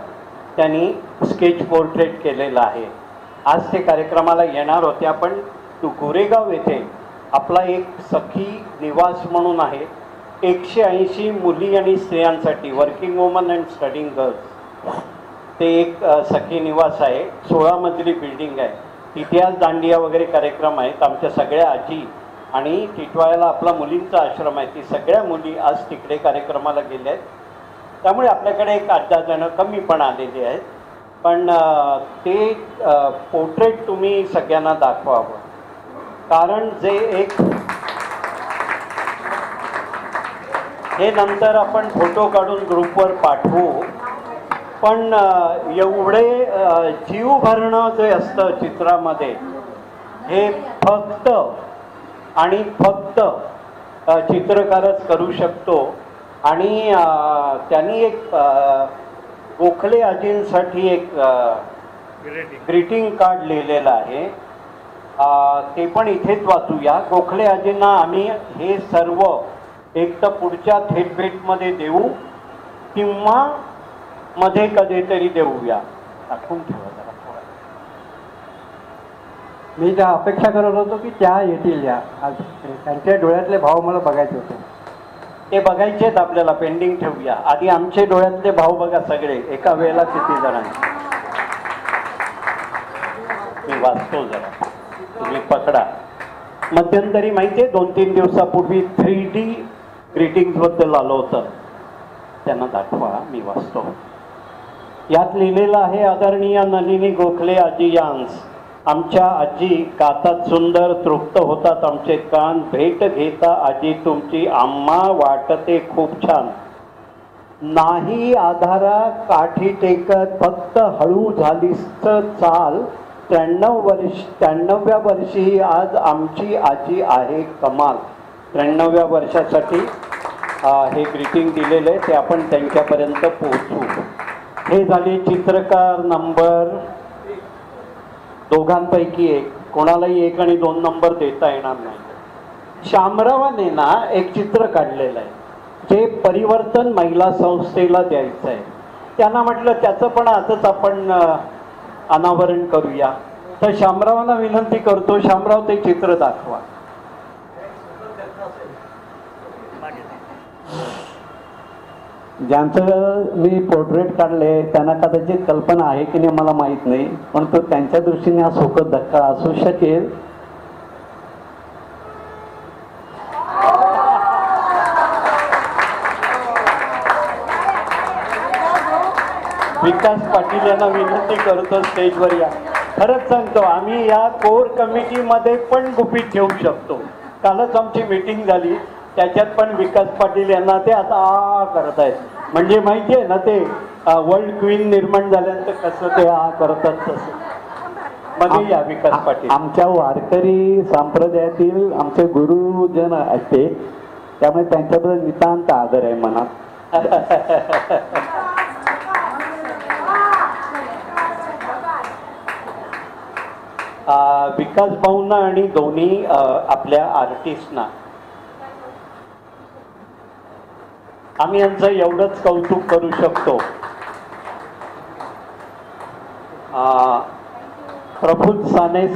त्यांनी स्केच पोर्ट्रेट केलेलं आहे. आज ते कार्यक्रमाला येणार होत्या, पण गोरेगाव येथे आपला एक सखी निवास म्हणून आहे, 180 मुली आणि स्त्रियांसाठी, working woman and studying girls, ते एक सखी निवास आहे. 16 मजली बिल्डिंग आहे. तिथे आज दांडिया वगैरे कार्यक्रम आहेत. आमच्या सगळ्या आजी आणि टिटवाळ्याला आपला मुलींचा आश्रम आहे, ती सगळ्या मुली आज तिकडे कार्यक्रमाला गेल्या आहेत. त्यामुळे आपल्याकडे एक 8-10 जणं कमी पण आलेली आहेत. पण ते पोर्ट्रेट तुम्ही सगळ्यांना दाखवावं, कारण जे एक हे नंतर आपण फोटो काढून ग्रुपवर पाठवू, पण एवढे जीव भरणं जे असतं चित्रामध्ये हे फक्त आणि फक्त चित्रकारच करू शकतो. आणि त्यांनी एक गोखले आजींसाठी एक ग्रीटिंग कार्ड लिहिलेलं आहे, ते पण इथेच वाचूया. गोखले आजींना आम्ही हे सर्व एक तर पुढच्या थेट भेटमध्ये देऊ किंवा मध्ये कधीतरी देऊया. दाखवून ठेवा जरा थोडा. मी त्या अपेक्षा करत होतो की त्या येतील या आज, त्यांच्या डोळ्यातले भाव मला बघायचे होते. ते बघायचेत आपल्याला, पेंडिंग ठेवूया. आधी आमचे डोळ्यातले भाव बघा सगळे एका वेळेला किती जणांचे. मी वाचतो जरा, तुम्ही पकडा. मध्यंतरी माहिती आहे 2-3 दिवसापूर्वी 3D ग्रीटिंग्स बद्दल आलं होतं, त्यांना दाखवा, मी वाचतो. यात लिहिलेलं आहे, आदरणीय नलिनी गोखले आजी यांस. आमच्या आजी गातात सुंदर, तृप्त होतात आमचे कान. भेट घेता आजी तुमची आम्हा वाटते खूप छान. नाही आधारा काठी टेकत, फक्त हळू झालीस चाल. 93व्या वर्षी आज आमची आजी आहे कमाल. 93व्या वर्षासाठी हे ग्रीटिंग दिलेलं आहे, ते आपण त्यांच्यापर्यंत पोहोचू. हे झाले चित्रकार नंबर दोघांपैकी एक, कोणालाही 1 आणि 2 नंबर देता येणार नाही. शामरावाने ना एक चित्र काढलेलं आहे जे परिवर्तन महिला संस्थेला द्यायचं आहे. त्यांना म्हटलं त्याचं पण आजच आपण अनावरण करूया. तर शामरावांना विनंती करतो, शामराव ते चित्र दाखवा. ज्यांचं मी पोर्ट्रेट काढले त्यांना कदाचित कल्पना आहे की नाही मला माहीत नाही, पण तो त्यांच्या दृष्टीने हा सुखद धक्का असू शकेल. विकास पाटील यांना विनंती करतो स्टेजवर या. खरंच सांगतो, आम्ही या कोर कमिटीमध्ये पण गुपित ठेवू शकतो. कालच आमची मीटिंग झाली, त्याच्यात पण विकास पाटील यांना ते आता करत आहेत. म्हणजे माहिती आहे ना ते वर्ल्ड क्वीन निर्माण झाल्यानंतर कसं ते करतात तसं. मध्ये या विकास पाटील. आमच्या वारकरी संप्रदायातील आमचे गुरुजन असते, त्यामुळे त्यांच्याबद्दल नितांत आदर आहे मनात. विकास भाऊंना आणि दोन्ही आपल्या आर्टिस्टना आम्ही यांचं एवढंच कौतुक करू शकतो. प्रफुल्ल सानेस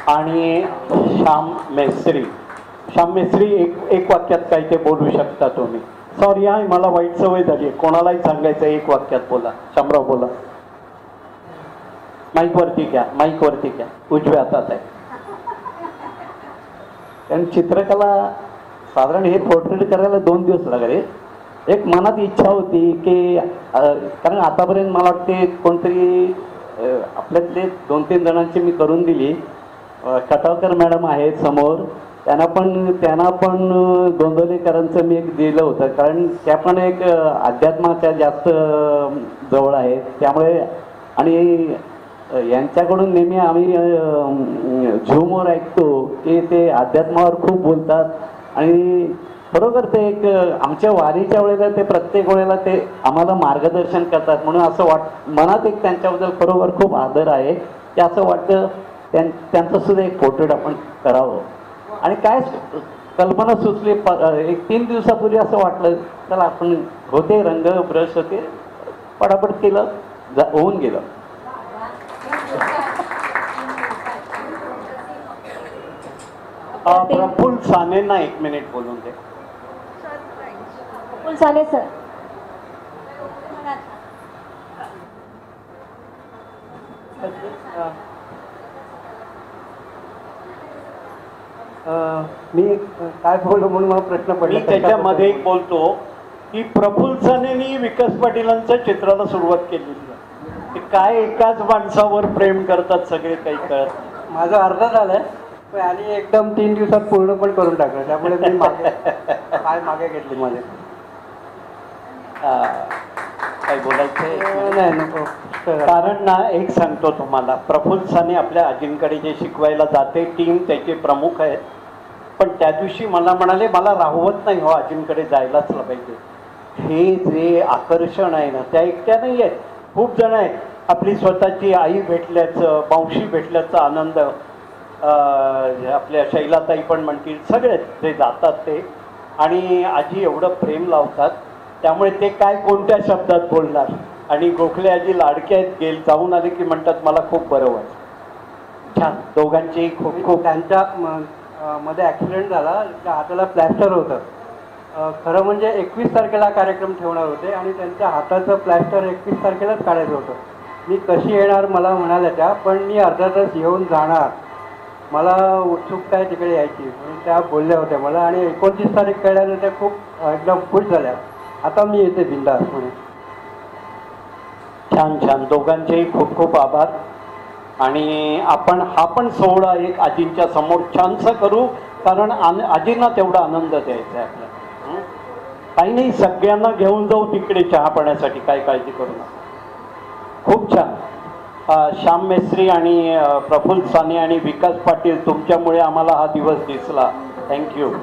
आणि श्याम मेस्त्री. श्याम मेस्त्री एक वाक्यात काय ते बोलू शकता तुम्ही. सॉरी हा, मला वाईट सवय झाली, कोणालाही सांगायचं एक वाक्यात बोला. शामराव बोला. माईकवरती घ्या, माईकवरती घ्या, उजव्या हातात आहे. कारण चित्रकला साधारण हे पोर्ट्रेट करायला 2 दिवस लागले. एक मनात इच्छा होती की कारण आतापर्यंत मला वाटते कोणतरी आपल्यातले 2-3 जणांची मी करून दिली. कटावकर मॅडम आहेत समोर, त्यांना पण गोंदवलेकरांचं मी एक दिलं होतं, कारण त्या पण एक अध्यात्माच्या जास्त जवळ आहेत. त्यामुळे आणि यांच्याकडून नेहमी आम्ही झूमवर ऐकतो की ते अध्यात्मावर खूप बोलतात आणि खरोखर ते एक आमच्या वारीच्या वेळेला ते प्रत्येक वेळेला ते आम्हाला मार्गदर्शन करतात. म्हणून असं मनात एक त्यांच्याबद्दल खरोखर खूप आदर आहे की असं वाटतं त्यांचं सुद्धा एक पोर्ट्रेट आपण करावं. आणि काय कल्पना सुचली, एक 3 दिवसापूर्वी असं वाटलं चला आपण होते रंग ब्रश होते पटापट केलं, होऊन गेलं. प्रफुल्ल सानेंना 1 मिनिट बोलून दे. प्रफुल्ल साने सर. मी काय बोललो म्हणून मला प्रश्न पडला. मी त्याच्यामध्ये एक बोलतो की प्रफुल्ल सानेंनी विकास पाटीलांच्या चित्राला सुरुवात केलेली आहे. ते काय एकाच माणसावर प्रेम करतात सगळे, काही कळत नाही. माझं अर्ध झालंय आणि एकदम 3 दिवसात पूर्ण पण करून टाकलं. त्यामुळे मी मागे घेतली मध्ये. काय बोलायचं नाही नको. कारण ना एक सांगतो तुम्हाला, प्रफुल्ल साने आपल्या अजिंकडे जे शिकवायला जाते टीम त्याचे प्रमुख आहेत. पण त्या दिवशी मला म्हणाले मला राहवत नाही हो, अजिंकडे जायलाच पाहिजे. हे जे आकर्षण आहे ना त्या एकट्या नाही आहेत, खूप जण आहेत. आपली स्वतःची आई भेटल्याचं, मावशी भेटल्याचा आनंद, आपल्या शैलाताई पण म्हणतील, सगळेच जे जातात ते आणि आजी एवढं प्रेम लावतात. त्यामुळे ते काय कोणत्या शब्दात बोलणार. आणि गोखले आजी लाडक्या आहेत, जाऊन आले की म्हणतात मला खूप बरं वाटतं. छान, दोघांचेही खूप खूप. त्यांच्या मध्ये ॲक्सिडेंट झाला, त्या हाताला प्लॅस्टर होतं. खरं म्हणजे 21 तारखेला कार्यक्रम ठेवणार होते आणि त्यांच्या हाताचं प्लॅस्टर 21 तारखेलाच काढायचं होतं. मी कशी येणार मला म्हणाल्या त्या, पण मी अर्धा तास येऊन जाणार, मला उत्सुकता आहे तिकडे यायची म्हणून त्या बोलल्या होत्या मला. आणि 29 तारीख कळल्यानंतर त्या खूप एकदम खुश झाल्या. आता मी येते बिंदास म्हणून. छान छान, दोघांचेही खूप खूप आभार. आणि आपण हा पण सोहळा एक आजींच्या समोर छानसा करू, कारण आजींना तेवढा आनंद द्यायचा आहे आपल्याला. काही नाही, सगळ्यांना घेऊन जाऊ तिकडे चहा पाण्यासाठी, काय काळजी करू नका. खूप छान. श्याम मेस्त्री आणि प्रफुल्ल साने आणि विकास पाटील, तुमच्यामुळे आम्हाला हा दिवस दिसला. थँक्यू.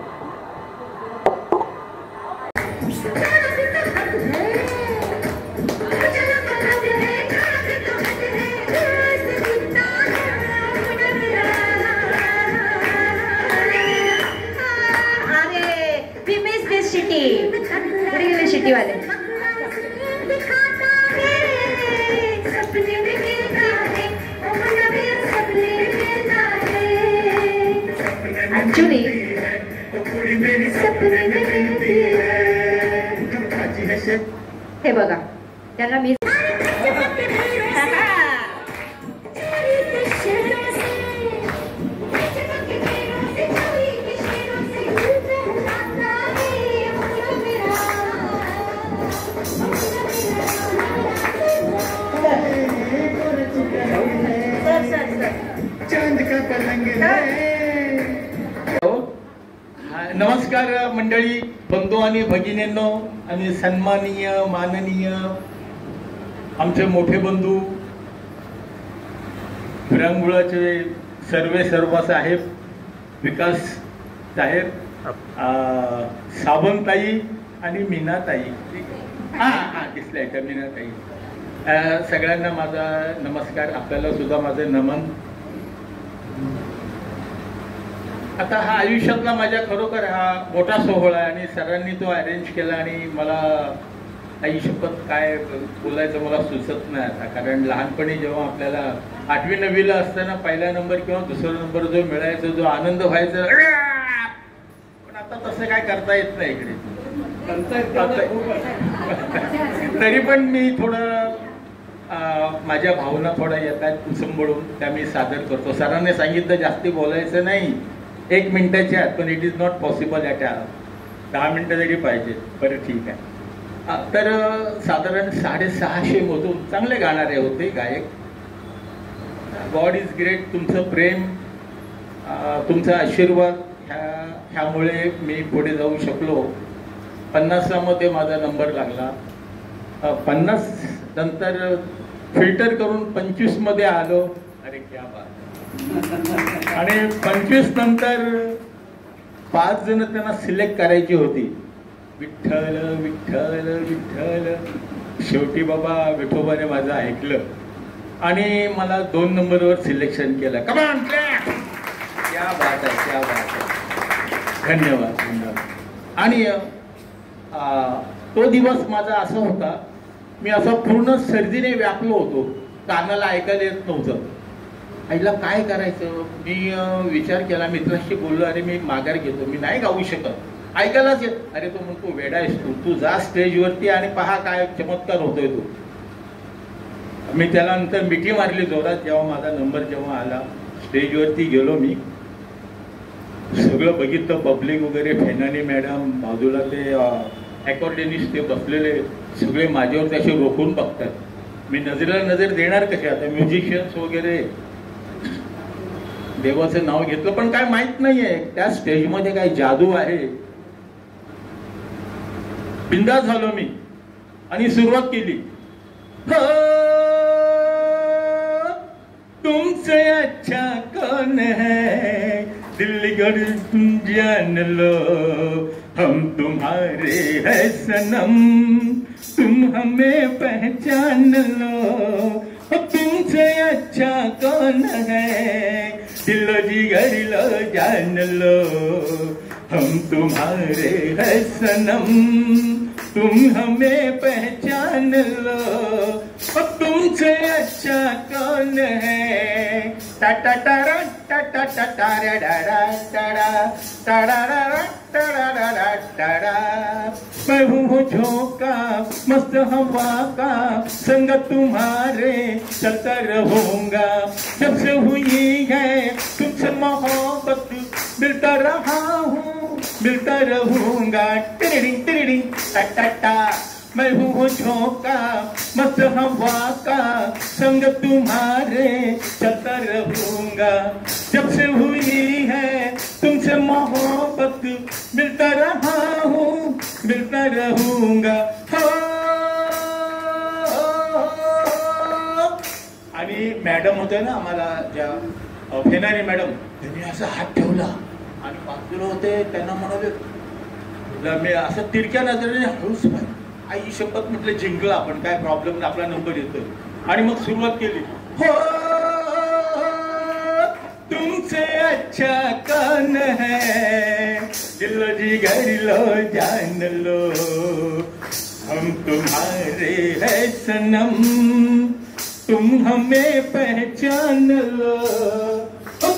शिटीवाले ऍक्च्युली हे बघा, त्यांना मी नमस्कार मंडळी, बंधू आणि भगिनींनो आणि सन्माननीय माननीय आमचे मोठे बंधू विरंगुळाचे सर्व साहेब, विकास साहेब, सावंताई आणि मीनाताई. हां दिसल्या का मीनाताई. सगळ्यांना माझा नमस्कार, आपल्याला सुद्धा माझं नमन. आता हा आयुष्यातला माझ्या खरोखर हा मोठा सोहळा आहे आणि सरांनी तो अरेंज केला आणि मला आई शपथ काय बोलायचं मला सुचत नाही आता. कारण लहानपणी जेव्हा आपल्याला 8वी 9वीला असताना पहिला नंबर किंवा दुसरा नंबर जो मिळायचा, जो आनंद व्हायचा, पण आता तसं काय करता येत नाही इकडे. तरी पण मी थोडं माझ्या भावना थोड्या येतात संभळून त्या मी सादर करतो. सरांनी सांगितलं जास्ती बोलायचं नाही, 1 मिनिटाच्या आत, पण it is not possible at 10 मिनिटं जरी पाहिजे. बरं ठीक आहे. तर साधारण 650 मधून चांगले गाणारे होते गायक. God is great. तुमचं प्रेम, तुमचा आशीर्वाद ह्यामुळे मी पुढे जाऊ शकलो. 50 मध्ये माझा नंबर लागला. 50 नंतर फिल्टर करून 25 मध्ये आलो. अरे क्या बात. आणि 25 नंतर 5 जण त्यांना सिलेक्ट करायची होती. विठ्ठल विठ्ठल विठ्ठल. शेवटी बाबा विठोबाने माझं ऐकलं आणि मला 2 नंबरवर सिलेक्शन केलं. कमान क्या बात आहे, क्या बात आहे. धन्यवाद धन्यवाद. आणि तो दिवस माझा असा होता, मी असा पूर्ण सर्दीने व्यापलो होतो. कानाला ऐकायला येत नव्हतं. आईला काय करायचं. मी विचार केला, मित्राशी बोललो, अरे मी माघार घेतो, मी नाही गाऊ शकत, ऐकायलाच येत. अरे तो म्हणतो वेडा आहेस तू जा स्टेजवरती आणि पहा काय चमत्कार होतोय तू. मी त्याला नंतर मिठी मारली जोरात. जेव्हा माझा नंबर जेव्हा आला, स्टेजवरती गेलो मी, सगळं बघितलं, पब्लिक वगैरे, फेनानी मॅडम बाजूला, ते अकॉर्डिनिस्ट ते बसलेले सगळे माझ्यावर त्याशी रोखून बघतात. मी नजरेला नजर देणार कसे. आता म्युझिशियन्स वगैरे, देवाचं नाव घेतलं पण काय माहित नाहीये त्या स्टेजमध्ये काय जादू आहे. बिंदास झालो मी आणि सुरुवात केली. तुमसे अच्छा कौन है दिलगर जान लो, हम तुम्हारे है सनम, तुम हमें पहचान लो. तुमसे अच्छा कौन है दिलो जिगर लो जान लो, हम तुम्हारे है सनम, तुम हमें पहचान लो. तुमसे अच्छा कौन है. टा टा टा टा टा टा टा रा रा टा टा रा टा टा. मैं हूँ झोंका मस्त हवा का, संग तुम्हारे चलता रहूंगा. जब से हुई है तुमसे मोहब्बत, मिलता रहा हूँ मिलता रहूंगा. टिरिडिंग टिरिडिंग टा टा टा. मैं हूँ झोंका मस्त हवा का, संग तुम्हारे चलता रहूंगा. जब से हुई है तुमसे मोहब्बत, मिलता रहा हूँ मिलता रहूंगा. आणि मॅडम होते ना आम्हाला, ज्या फेनारी मॅडम, त्यांनी असा हात ठेवला आणि बाजूला होते, त्यांना म्हणाले, मी असं तिरक्या नजरेने हळूच पाहिजे. आई शपथ म्हटलं जिंकला आपण, काय प्रॉब्लेम नाही, आपला नंबर येतोय. आणि मग सुरुवात केली. हो तुमसे अच्छा कौन है दिलो जिगर लो जान लो, हम तुम्हारे है सनम, तुम हमें पहचान लो.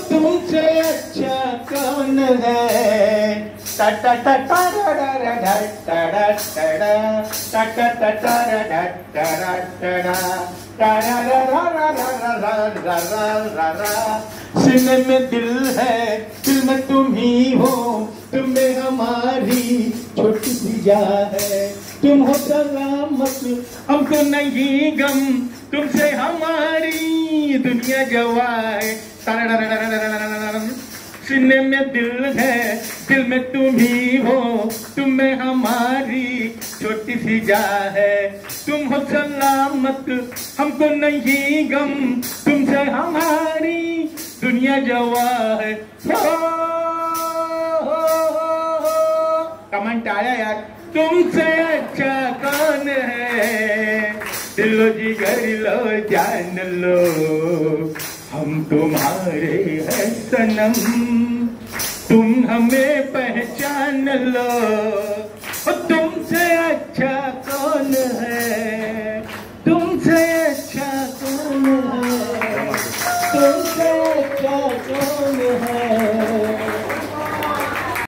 तुमसे अच्छा कौन है. टा टा टा टा रा रा रा टा टा टा टा टा टा रा टा टा टा रा रा रा रा रा रा रा. सीने में दिल है, दिल में तुम ही हो, तुम में हमारी छोटी सी जान है. तुम हो सलामत हमको नहीं गम, तुमसे हमारी दुनिया जवा है. सीने में दिल है, दिल में तुम ही हो, तुम में हमारी छोटी सी जान है. तुम हो सलामत हमको नहीं गम, तुमसे हमारी दुनिया जवा है. कमान टाळ्या यार. तुमसे अच्छा कौन है दिलो जिगर लो जान लो, हम तुम्हारे हैं सनम, तुम हमें पहचान लो. तुमसे अच्छा